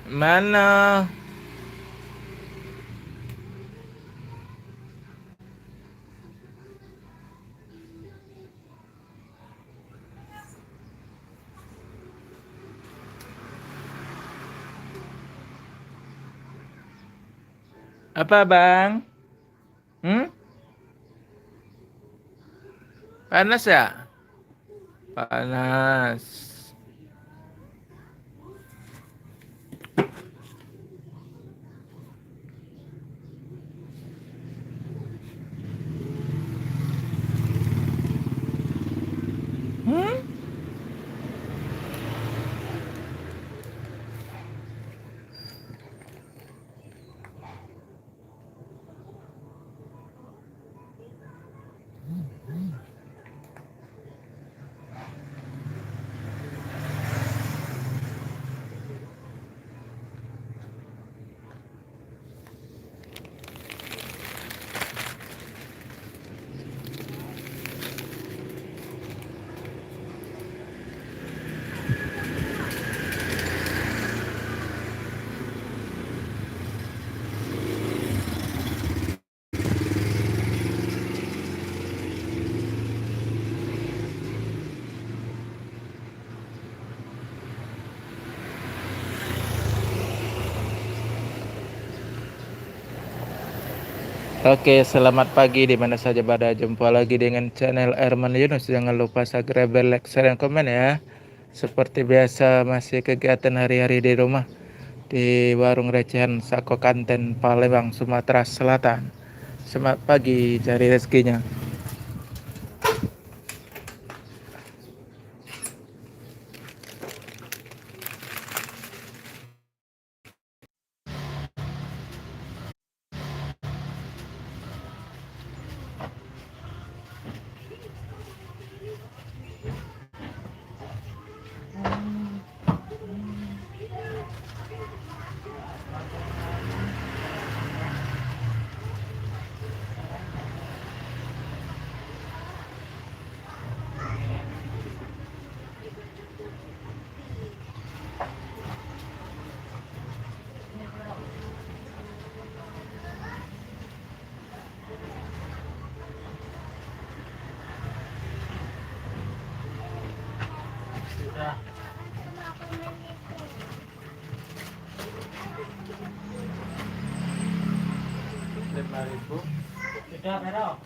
Mana? Apa bang? Hmm? Panas ya? Panas. Hmm? Oke, selamat pagi di mana saja pada jumpa lagi dengan channel Erman Yunus. Jangan lupa subscribe, like, share, dan komen ya. Seperti biasa masih kegiatan hari-hari di rumah di warung recehan Sako Kanten Palembang, Sumatera Selatan. Semangat pagi cari rezekinya. Sudah, Vero.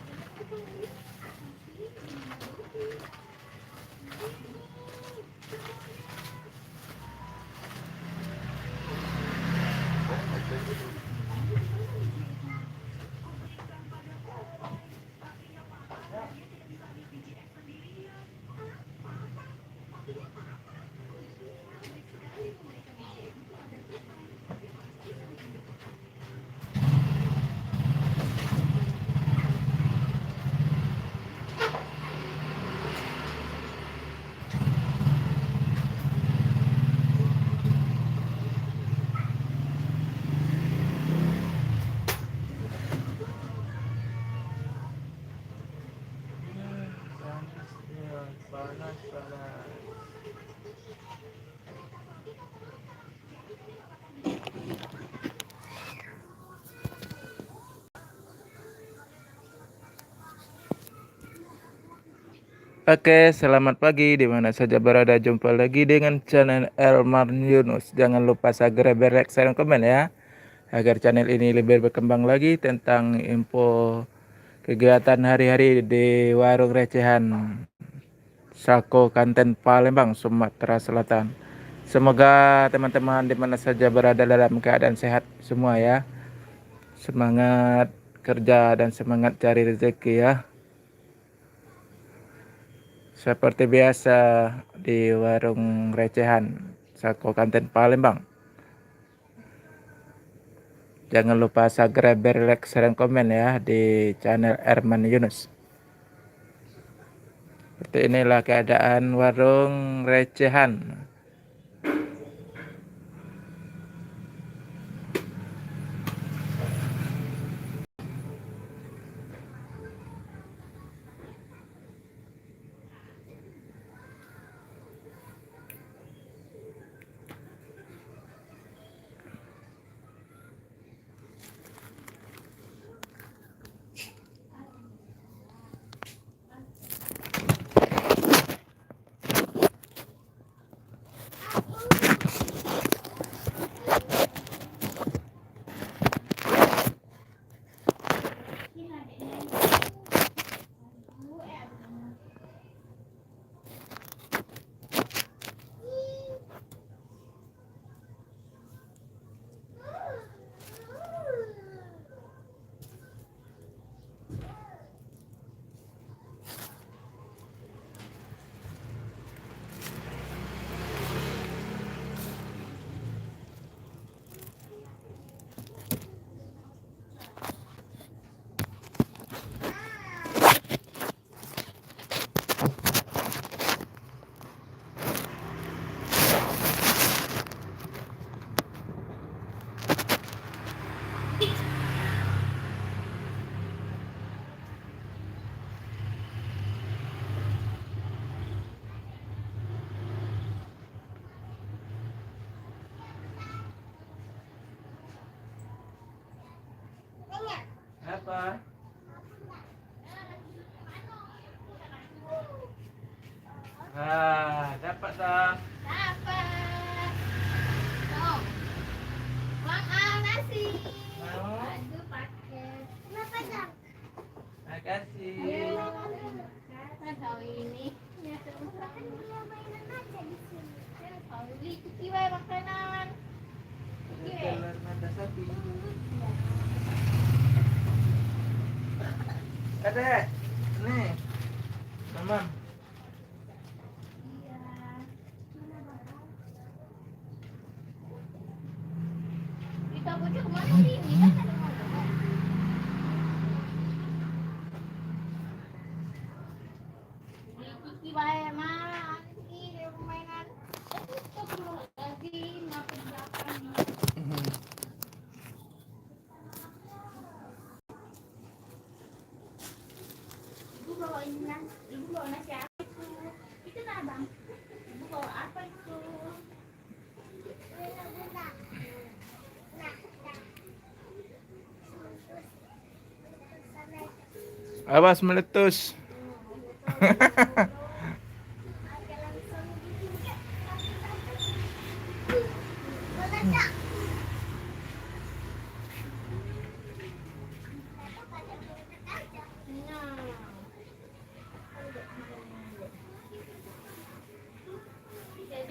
Panas, panas. Oke, selamat pagi di mana saja berada. Jumpa lagi dengan channel Elmar Yunus. Jangan lupa subscribe, like, share, dan komen ya, agar channel ini lebih berkembang lagi tentang info kegiatan hari-hari di warung recehan Sako Kanten Palembang, Sumatera Selatan. Semoga teman-teman di mana saja berada dalam keadaan sehat semua ya. Semangat kerja dan semangat cari rezeki ya. Seperti biasa di warung recehan Sako Kanten Palembang. Jangan lupa subscribe, like, share, dan komen ya di channel Erman Yunus. Seperti inilah keadaan warung recehan. Apa? Ah, dapat dah. Dapat. Tuh. Makan nasi. Mau? Aduh pakai. Kenapa dong? Makasih. Kan tahu ini. Ya terus makan dulu mainan aja di sini. Ya tahu beli kiwai makanan. Telur mata sapi. Ada. Nih. Mamam. Kita bocah kemana sih? Ini kan ada ngomong. Beli kiwai mah. Ini mainan. Itu belum lagi. Ngapa di belakang? Ibu bawa nasi apa itu? Itu nah bang. Ibu bawa apa itu? Awas meletus.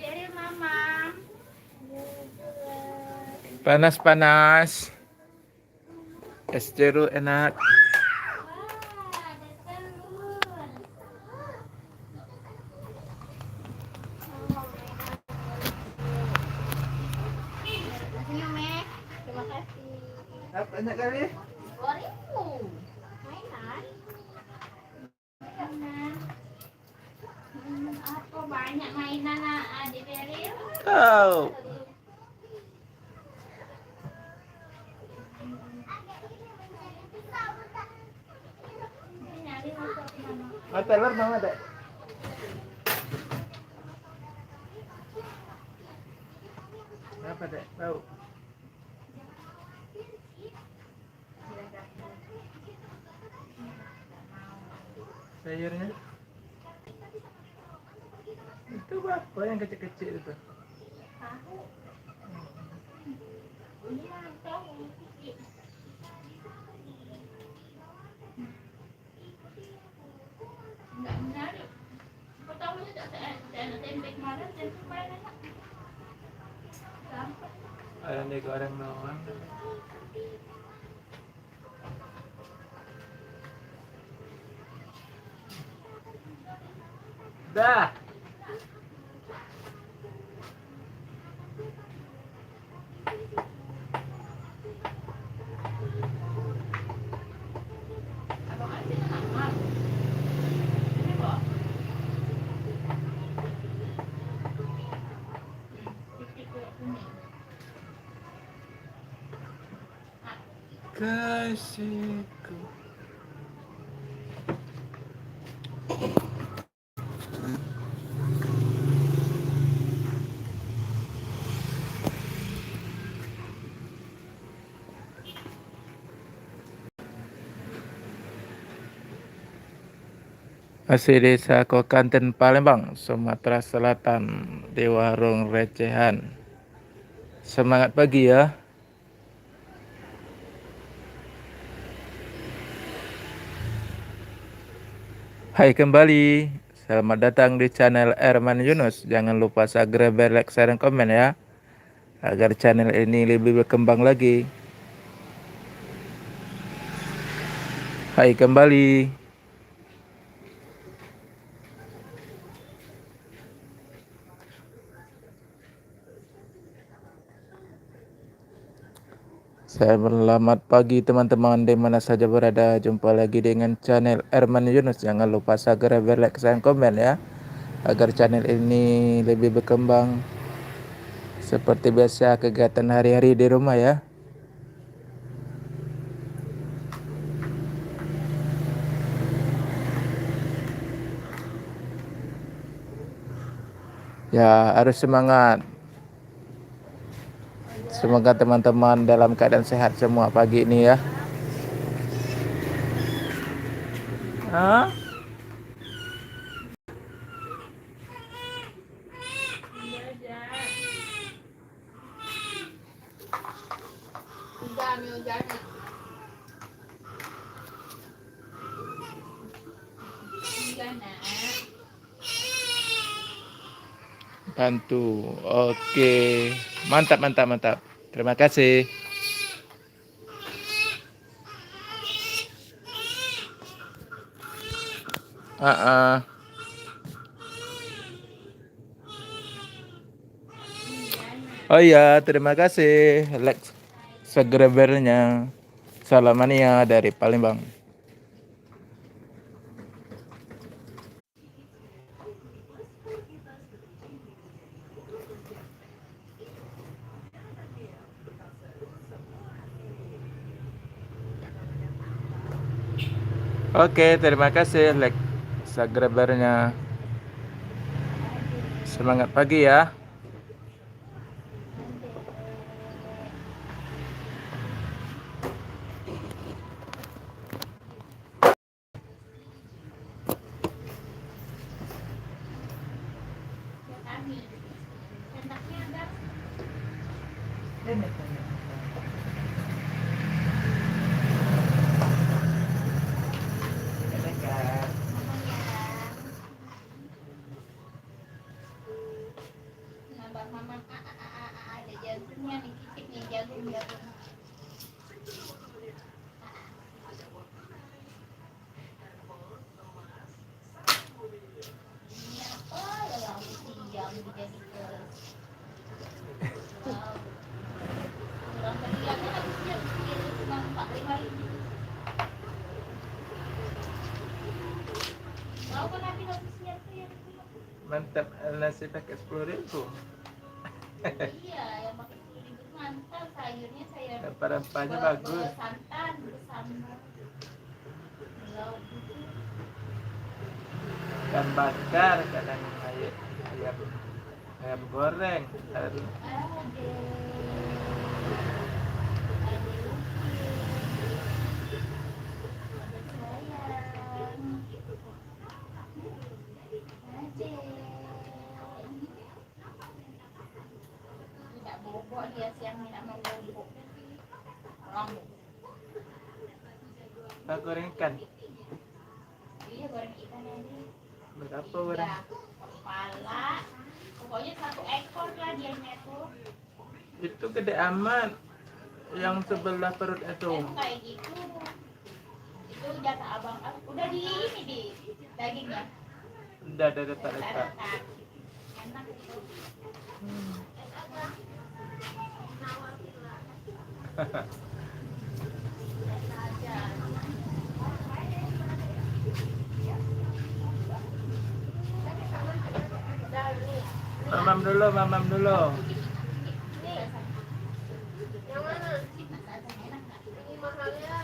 Jadi mama. Panas-panas. Es jeruk enak. Terima kasih. Banyak kali. 2.000. Mainan. Mainan. Apa banyak mainan adik Beril? Tahu. Nyari masuk mana? Mau telur mau ada? Apa dek? Tahu. Sayurnya? Itu apa yang kecil-kecil itu? Tahu. Ini mah tahu. Enggak menarik. Kau tahu tidak ada tempe kemarin, tempe kemarin enak. Gampang. Ada digoreng doang. Dah. Abang aja nama. Ini kok. Titik kuning. Kasihku. Masih desa Kokanten Palembang, Sumatera Selatan, di warung recehan. Semangat pagi ya. Hai kembali, selamat datang di channel Erman Yunus. Jangan lupa subscribe, like, share, dan komen ya, agar channel ini lebih berkembang lagi. Hai kembali. Selamat pagi teman-teman di mana saja berada. Jumpa lagi dengan channel Erman Yunus. Jangan lupa subscribe, like, share, dan komen ya, agar channel ini lebih berkembang. Seperti biasa kegiatan hari-hari di rumah ya. Ya harus semangat. Semoga teman-teman dalam keadaan sehat semua pagi ini ya. Hah? Udah, mi udah nih. Udah, nak. Bantu. Oke. Mantap, mantap, mantap. Terima kasih. Ah, ah. Oh iya, terima kasih Lex Segrebernya. Salamania dari Palembang. Oke, terima kasih Lex Segrebernya. Semangat pagi ya. Kami. Enaknya ada. Ngomong ya. Nambah mama ada jagungnya nih, cicip nih jagung. Ini apa ya yang jam dijadikan. Wow. Kurang beliannya habisnya cuma 45.000. Tahu kan habis habisnya tuh yang Mantap, nasi pakai 10.000. iya yang pakai 10.000 mantap sayurnya sayur Rempah-rempahnya bagus. santan bersama lauk itu Ikan bakar, kadang ayam, ayam goreng. Aduh. tidak bobok dia siang tidak mau bobok lambung Kita goreng ikan. iya goreng ikan aja Berapa orang? ya kepala pokoknya 1 ekor lah dianya tuh Itu gede amat. Yang sebelah perut itu. kayak gitu itu jatah abang udah di ini di dagingnya Udah ada retak-retak. enak itu Mamam dulu, mamam dulu. yang mana? Ini mahalnya.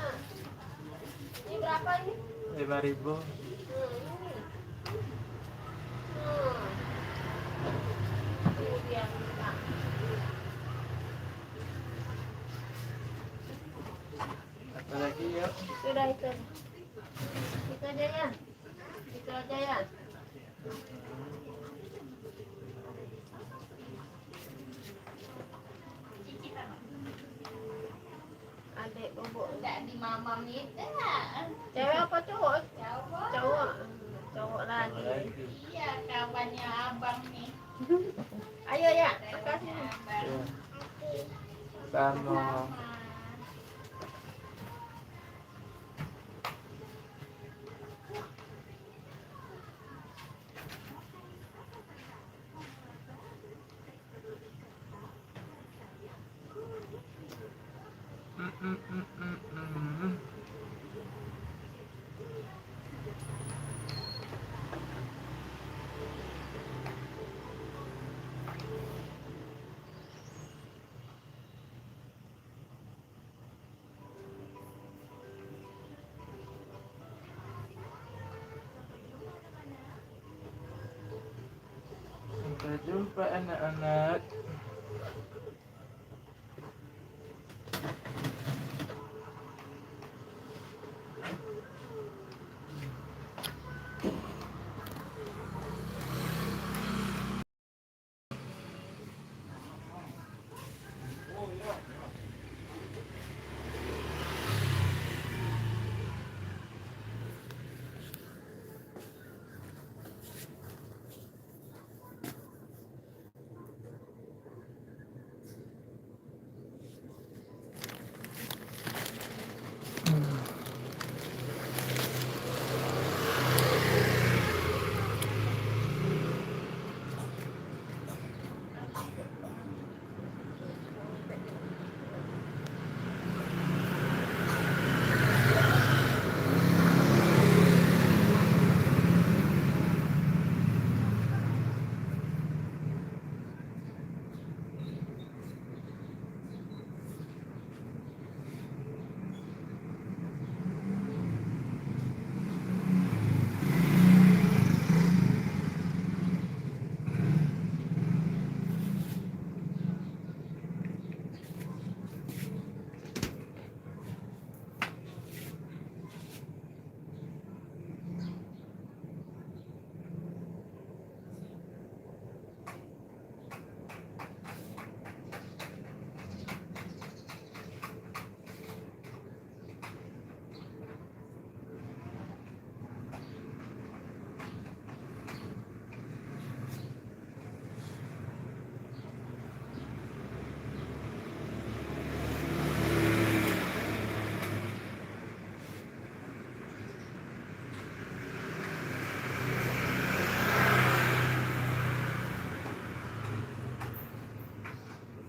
Ini berapa ini? 5.000. Ini. Ini dia minta. Apa lagi yuk? Sudah itu. Itu aja ya. Itu aja ya. Adik bobok enggak di mamam itu. Cewek apa cowok? Cowok. Cowok. Cowok lagi. Iya, kawannya abang nih. Ayo ya, kasih. Sama. Sampai jumpa anak-anak.